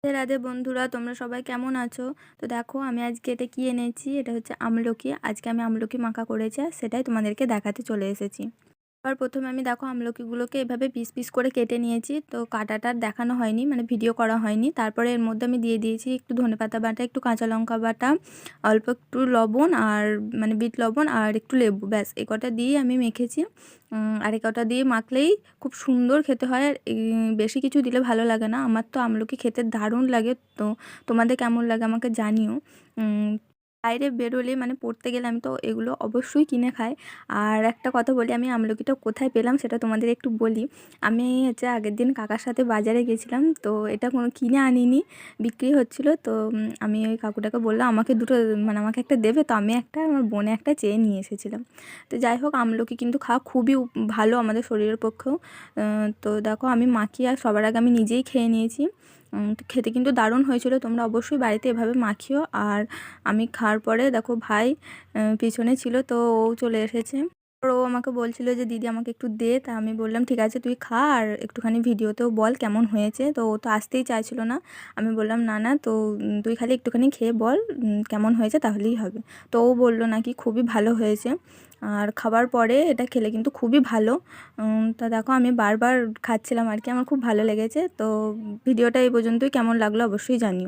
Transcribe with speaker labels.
Speaker 1: রাধে রাধে বন্ধুরা, তোমরা সবাই কেমন আছো? তো দেখো আমি আজকে এটা কি এনেছি, এটা হচ্ছে আমলকি। আজকে আমি আমলকি মাখা করেছি আর সেটাই তোমাদেরকে দেখাতে চলে এসেছি। আর প্রথমে আমি দেখো আমলকিগুলোকে এভাবে পিস পিস করে কেটে নিয়েছি। তো কাটাটা দেখানো হয়নি, মানে ভিডিও করা হয়নি। তারপরে এর মধ্যে আমি দিয়ে দিয়েছি একটু ধনেপাতা বাটা, একটু কাঁচা লঙ্কা বাটা, অল্প একটু লবণ আর মানে বিট লবণ আর একটু লেবু, ব্যাস এই কটা দিয়ে আমি মেখেছি। আর এই কটা দিয়ে মাখলেই খুব সুন্দর খেতে হয়। আর বেশি কিছু দিলে ভালো লাগে না। আমার তো আমলকি খেতে দারুণ লাগে। তো তোমাদের কেমন লাগে আমাকে জানিও। বাইরে বেরোলে মানে পড়তে গেলে আমি তো এগুলো অবশ্যই কিনে খাই। আর একটা কথা বলি, আমি আমলকিটা কোথায় পেলাম সেটা তোমাদের একটু বলি। আমি হচ্ছে আগের দিন কাকার সাথে বাজারে গেছিলাম, তো এটা কোনো কিনে আনিনি, বিক্রি হচ্ছিলো। তো আমি ওই কাকুটাকে বললাম আমাকে দুটো, মানে আমাকে একটা দেবে। তো আমি একটা, আমার বোনে একটা চেয়ে নিয়ে এসেছিলাম। তো যাই হোক, আমলকি কিন্তু খাওয়া খুবই ভালো আমাদের শরীরের পক্ষেও। তো দেখো আমি মাখিয়ে আর সবার আগে আমি নিজেই খেয়ে নিয়েছি। তো খেতে কিন্তু দারুণ হয়েছিল। তোমরা অবশ্যই বাড়িতে এভাবে মাখিও। আর আমি খাওয়ার পরে দেখো ভাই পিছনে ছিল, তো ও চলে এসেছে। আর ও আমাকে বলছিল যে দিদি আমাকে একটু দে। তা আমি বললাম ঠিক আছে তুই খা, আর একটুখানি ভিডিওতেও বল কেমন হয়েছে। তো ও তো আসতেই চাইছিল না। আমি বললাম না না, তো তুই খালি একটুখানি খেয়ে বল কেমন হয়েছে, তাহলেই হবে। তো ও বললো নাকি খুবই ভালো হয়েছে। আর খাবার পরে এটা খেলে কিন্তু খুবই ভালো। তা দেখো আমি বারবার খাচ্ছিলাম আর কি, আমার খুব ভালো লেগেছে। তো ভিডিওটা এই পর্যন্তই, কেমন লাগলো অবশ্যই জানিও।